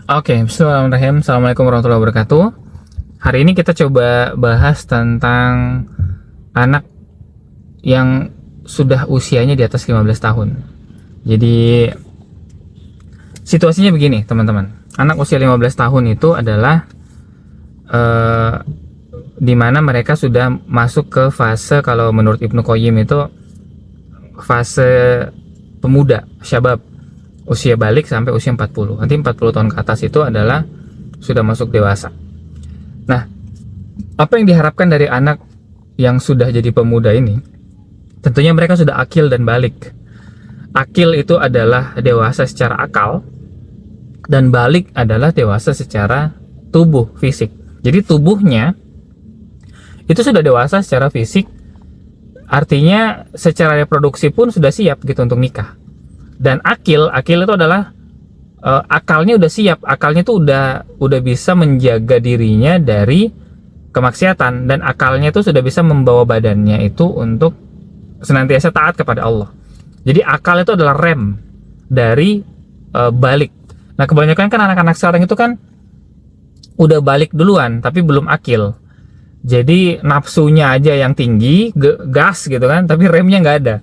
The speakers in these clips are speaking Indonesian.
Oke, bismillahirrahmanirrahim. Assalamualaikum warahmatullahi wabarakatuh. Hari ini kita coba bahas tentang anak yang sudah usianya di atas 15 tahun. Jadi situasinya begini, teman-teman. Anak usia 15 tahun itu adalah di mana mereka sudah masuk ke fase, kalau menurut Ibnu Qayyim itu fase pemuda, syabab, usia balik sampai usia 40. Nanti 40 tahun ke atas itu adalah sudah masuk dewasa. Nah, apa yang diharapkan dari anak yang sudah jadi pemuda ini? Tentunya mereka sudah akil dan balik. Akil itu adalah dewasa secara akal, dan balik adalah dewasa secara tubuh, fisik. Jadi tubuhnya itu sudah dewasa secara fisik, artinya secara reproduksi pun sudah siap gitu untuk nikah. Dan akil itu adalah akalnya udah siap, akalnya tuh udah bisa menjaga dirinya dari kemaksiatan, dan akalnya tuh sudah bisa membawa badannya itu untuk senantiasa taat kepada Allah. Jadi akal itu adalah rem dari balik. Nah, kebanyakan kan anak-anak sekarang itu kan udah balik duluan tapi belum akil. Jadi nafsunya aja yang tinggi, gas gitu kan, tapi remnya nggak ada.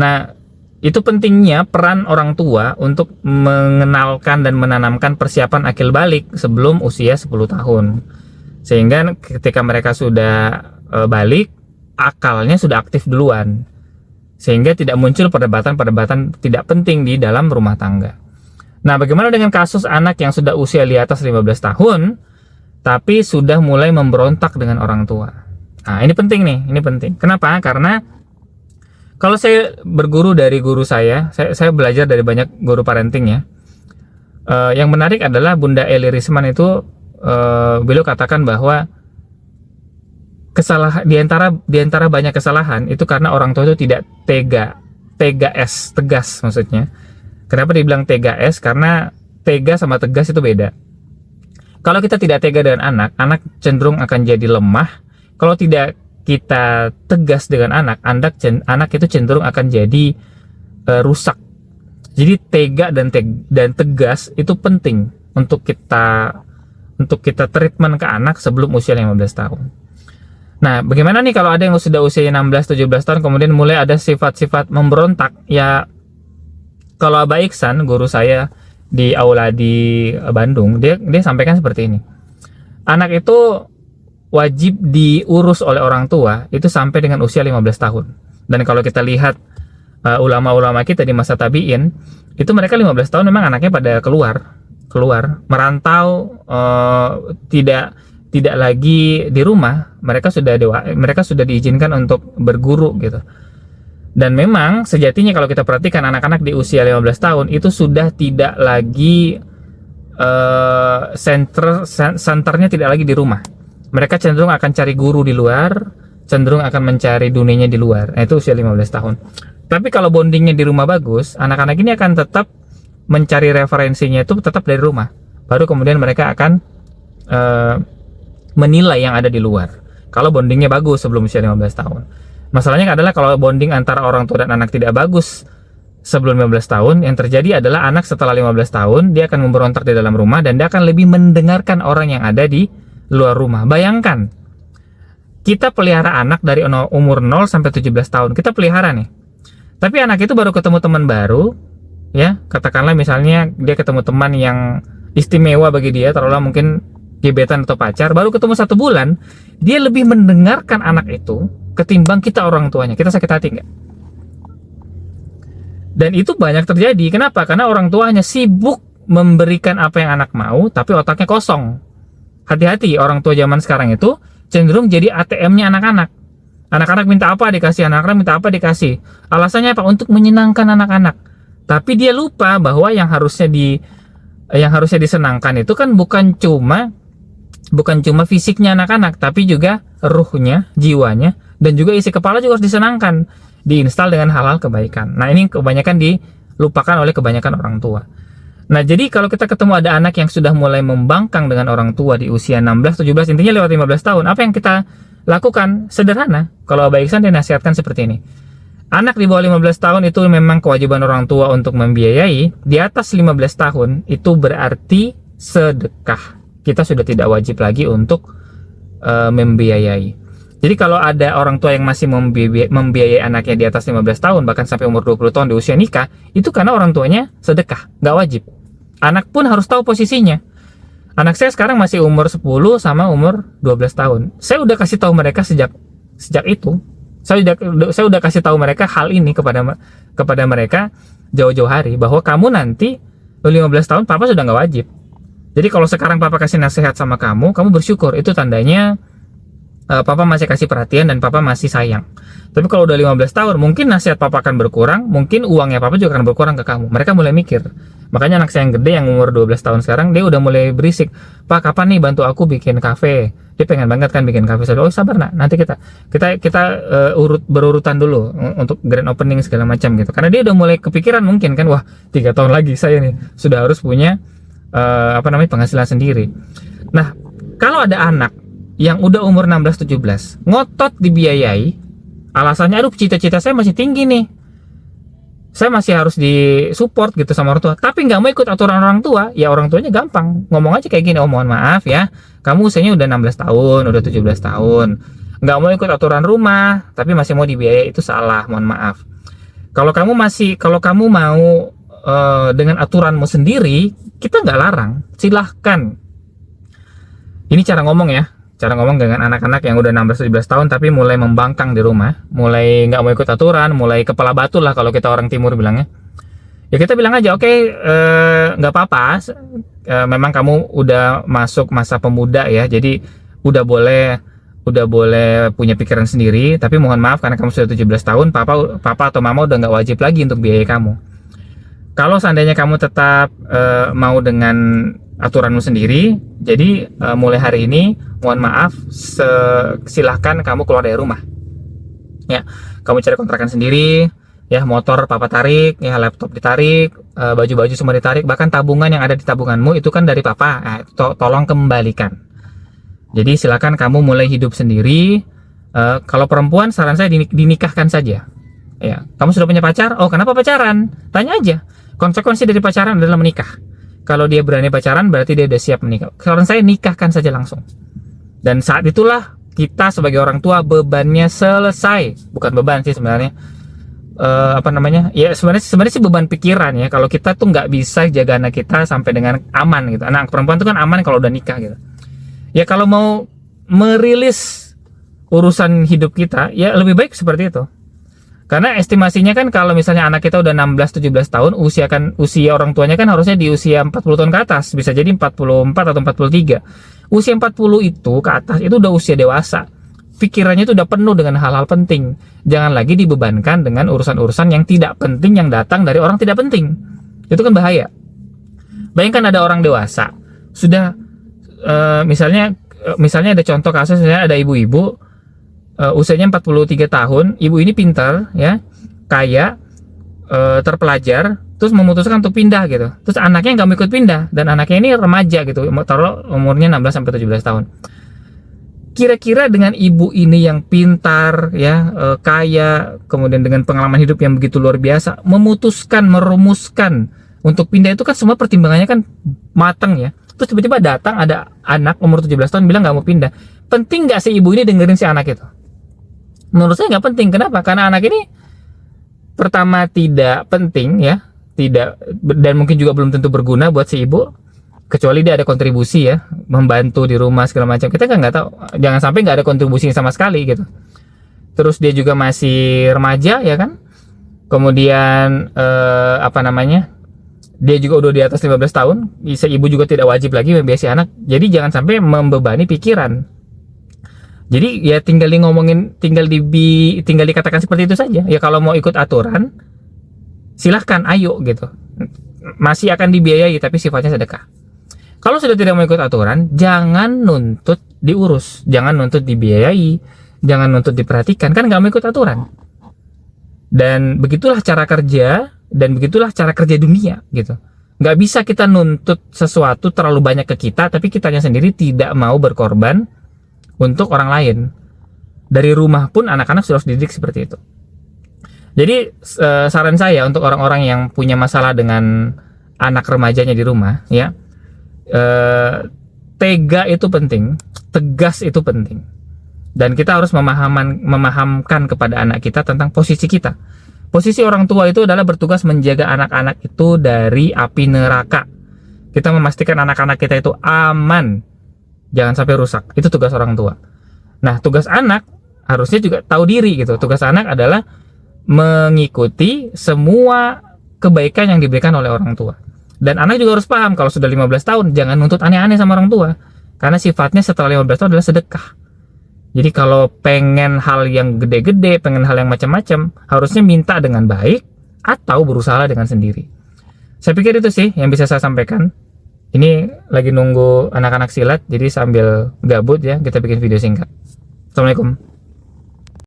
Nah, itu pentingnya peran orang tua untuk mengenalkan dan menanamkan persiapan akil balik sebelum usia 10 tahun. Sehingga ketika mereka sudah balik, akalnya sudah aktif duluan. Sehingga tidak muncul perdebatan-perdebatan tidak penting di dalam rumah tangga. Nah, bagaimana dengan kasus anak yang sudah usia di atas 15 tahun, tapi sudah mulai memberontak dengan orang tua? Nah, ini penting nih, ini penting. Kenapa? Karena kalau saya berguru dari guru saya belajar dari banyak guru parenting ya. Yang menarik adalah Bunda Eli Risman itu, beliau katakan bahwa kesalahan di antara banyak kesalahan itu karena orang tua itu tidak tegas maksudnya. Kenapa dibilang tegas? Karena tega sama tegas itu beda. Kalau kita tidak tega dengan anak cenderung akan jadi lemah. Kalau tidak kita tegas dengan anak itu cenderung akan jadi rusak. Jadi tega dan tegas itu penting untuk kita treatment ke anak sebelum usia 15 tahun. Nah, bagaimana nih kalau ada yang sudah usia 16-17 tahun kemudian mulai ada sifat-sifat memberontak? Ya, kalau Abah Iksan, guru saya di aula di Bandung, dia sampaikan seperti ini. Anak itu wajib diurus oleh orang tua itu sampai dengan usia 15 tahun. Dan kalau kita lihat ulama-ulama kita di masa tabi'in, itu mereka 15 tahun memang anaknya pada keluar merantau, tidak lagi di rumah. Mereka sudah diizinkan untuk berguru gitu. Dan memang sejatinya kalau kita perhatikan anak-anak di usia 15 tahun itu sudah tidak lagi senternya tidak lagi di rumah. Mereka cenderung akan cari guru di luar, cenderung akan mencari dunianya di luar. Nah, itu usia 15 tahun. Tapi kalau bondingnya di rumah bagus, anak-anak ini akan tetap mencari referensinya itu tetap dari rumah. Baru kemudian mereka akan menilai yang ada di luar. Kalau bondingnya bagus sebelum usia 15 tahun. Masalahnya adalah kalau bonding antara orang tua dan anak tidak bagus sebelum 15 tahun, yang terjadi adalah anak setelah 15 tahun, dia akan memberontak di dalam rumah dan dia akan lebih mendengarkan orang yang ada di luar rumah. Bayangkan, kita pelihara anak dari umur 0 sampai 17 tahun. Kita pelihara nih. Tapi anak itu baru ketemu teman baru, ya, katakanlah misalnya dia ketemu teman yang istimewa bagi dia, taruhlah mungkin gebetan atau pacar, baru ketemu 1 bulan, dia lebih mendengarkan anak itu ketimbang kita orang tuanya. Kita sakit hati nggak? Dan itu banyak terjadi. Kenapa? Karena orang tua hanya sibuk memberikan apa yang anak mau, tapi otaknya kosong. Hati-hati, orang tua zaman sekarang itu cenderung jadi ATM-nya anak-anak. Anak-anak minta apa dikasih, anak-anak minta apa dikasih. Alasannya apa? Untuk menyenangkan anak-anak. Tapi dia lupa bahwa yang harusnya disenangkan itu kan bukan cuma fisiknya anak-anak, tapi juga ruhnya, jiwanya, dan juga isi kepala juga harus disenangkan, diinstal dengan hal-hal kebaikan. Nah, ini kebanyakan dilupakan oleh kebanyakan orang tua. Nah, jadi kalau kita ketemu ada anak yang sudah mulai membangkang dengan orang tua di usia 16-17, intinya lewat 15 tahun, apa yang kita lakukan? Sederhana. Kalau Abah Iksan dinasihatkan seperti ini. Anak di bawah 15 tahun itu memang kewajiban orang tua untuk membiayai. Di atas 15 tahun itu berarti sedekah. Kita sudah tidak wajib lagi untuk membiayai. Jadi kalau ada orang tua yang masih membiayai anaknya di atas 15 tahun, bahkan sampai umur 20 tahun di usia nikah, itu karena orang tuanya sedekah, nggak wajib. Anak pun harus tahu posisinya. Anak saya sekarang masih umur 10 sama umur 12 tahun. Saya udah kasih tahu mereka sejak itu. Saya udah kasih tahu mereka hal ini kepada mereka jauh-jauh hari, bahwa kamu nanti 15 tahun papa sudah nggak wajib. Jadi kalau sekarang papa kasih nasihat sama kamu bersyukur, itu tandanya papa masih kasih perhatian dan papa masih sayang. Tapi kalau udah 15 tahun, mungkin nasihat papa akan berkurang, mungkin uangnya papa juga akan berkurang ke kamu. Mereka mulai mikir. Makanya anak saya yang gede yang umur 12 tahun sekarang, dia udah mulai berisik, "Pak, kapan nih bantu aku bikin kafe?" Dia pengen banget kan bikin kafe. Saya, "Oh, sabar nak, nanti kita berurutan dulu untuk grand opening segala macam gitu." Karena dia udah mulai kepikiran mungkin kan, wah 3 tahun lagi saya nih sudah harus punya penghasilan sendiri. Nah, kalau ada anak yang udah umur 16-17 ngotot dibiayai, alasannya aduh cita-cita saya masih tinggi nih, saya masih harus disupport gitu sama orang tua, tapi nggak mau ikut aturan orang tua, ya orang tuanya gampang ngomong aja kayak gini, "Oh, mohon maaf ya, kamu usianya udah 16 tahun, udah 17 tahun, nggak mau ikut aturan rumah, tapi masih mau dibiayai, itu salah, mohon maaf. Kalau kamu mau dengan aturanmu sendiri, kita nggak larang, silahkan." Ini cara ngomong ya, cara ngomong dengan anak-anak yang udah 16-17 tahun tapi mulai membangkang di rumah, mulai nggak mau ikut aturan, mulai kepala batu lah kalau kita orang timur bilangnya. Ya kita bilang aja, "Oke, nggak apa-apa, memang kamu udah masuk masa pemuda ya, jadi udah boleh punya pikiran sendiri, tapi mohon maaf karena kamu sudah 17 tahun, papa atau mama udah nggak wajib lagi untuk biayai kamu. Kalau seandainya kamu tetap mau dengan aturanmu sendiri, jadi mulai hari ini mohon maaf, silahkan kamu keluar dari rumah ya, kamu cari kontrakan sendiri ya, motor papa tarik ya, laptop ditarik, baju-baju semua ditarik, bahkan tabungan yang ada di tabunganmu itu kan dari papa, tolong kembalikan. Jadi silakan kamu mulai hidup sendiri. Kalau perempuan saran saya dinikahkan saja ya. Kamu sudah punya pacar? Oh, kenapa pacaran? Tanya aja. Konsekuensi dari pacaran adalah menikah. Kalau dia berani pacaran, berarti dia udah siap menikah. Saran saya, nikahkan saja langsung. Dan saat itulah kita sebagai orang tua bebannya selesai. Bukan beban sih sebenarnya. Ya sebenarnya sih beban pikiran ya. Kalau kita tuh nggak bisa jaga anak kita sampai dengan aman gitu. Anak perempuan tuh kan aman kalau udah nikah gitu. Ya kalau mau merilis urusan hidup kita, ya lebih baik seperti itu. Karena estimasinya kan kalau misalnya anak kita udah 16-17 tahun, usia orang tuanya kan harusnya di usia 40 tahun ke atas, bisa jadi 44 atau 43. Usia 40 itu ke atas itu udah usia dewasa. Pikirannya itu udah penuh dengan hal-hal penting. Jangan lagi dibebankan dengan urusan-urusan yang tidak penting yang datang dari orang tidak penting. Itu kan bahaya. Bayangkan ada orang dewasa, sudah misalnya ada contoh kasus, misalnya ada ibu-ibu usianya 43 tahun, ibu ini pintar ya, kaya, terpelajar, terus memutuskan untuk pindah gitu. Terus anaknya nggak mau ikut pindah, dan anaknya ini remaja gitu, taruh umurnya 16-17 tahun. Kira-kira dengan ibu ini yang pintar ya, kaya, kemudian dengan pengalaman hidup yang begitu luar biasa, merumuskan untuk pindah, itu kan semua pertimbangannya kan matang ya. Terus tiba-tiba datang ada anak umur 17 tahun bilang nggak mau pindah. Penting nggak sih ibu ini dengerin si anak itu? Menurut saya nggak penting. Kenapa? Karena anak ini pertama tidak penting ya, dan mungkin juga belum tentu berguna buat si ibu, kecuali dia ada kontribusi ya, membantu di rumah segala macam. Kita kan nggak tahu, jangan sampai nggak ada kontribusi sama sekali gitu. Terus dia juga masih remaja ya kan, kemudian dia juga udah di atas 15 tahun, ibu juga tidak wajib lagi membiayai anak. Jadi jangan sampai membebani pikiran. Jadi ya tinggal dikatakan seperti itu saja. Ya kalau mau ikut aturan, silahkan, ayo gitu. Masih akan dibiayai tapi sifatnya sedekah. Kalau sudah tidak mau ikut aturan, jangan nuntut diurus, jangan nuntut dibiayai, jangan nuntut diperhatikan, kan nggak mau ikut aturan. Dan begitulah cara kerja, dan begitulah cara kerja dunia gitu. Nggak bisa kita nuntut sesuatu terlalu banyak ke kita, tapi kitanya sendiri tidak mau berkorban untuk orang lain. Dari rumah pun anak-anak sudah harus dididik seperti itu. Jadi saran saya untuk orang-orang yang punya masalah dengan anak remajanya di rumah ya, Tega itu penting, tegas itu penting, dan kita harus memahamkan kepada anak kita tentang posisi kita. Posisi orang tua itu adalah bertugas menjaga anak-anak itu dari api neraka. Kita memastikan anak-anak kita itu aman, jangan sampai rusak. Itu tugas orang tua. Nah, tugas anak harusnya juga tahu diri gitu. Tugas anak adalah mengikuti semua kebaikan yang diberikan oleh orang tua. Dan anak juga harus paham kalau sudah 15 tahun jangan nuntut aneh-aneh sama orang tua. Karena sifatnya setelah 15 tahun adalah sedekah. Jadi kalau pengen hal yang gede-gede, pengen hal yang macam-macam, harusnya minta dengan baik atau berusaha dengan sendiri. Saya pikir itu sih yang bisa saya sampaikan. Ini lagi nunggu anak-anak silat, jadi sambil gabut ya, kita bikin video singkat. Assalamualaikum.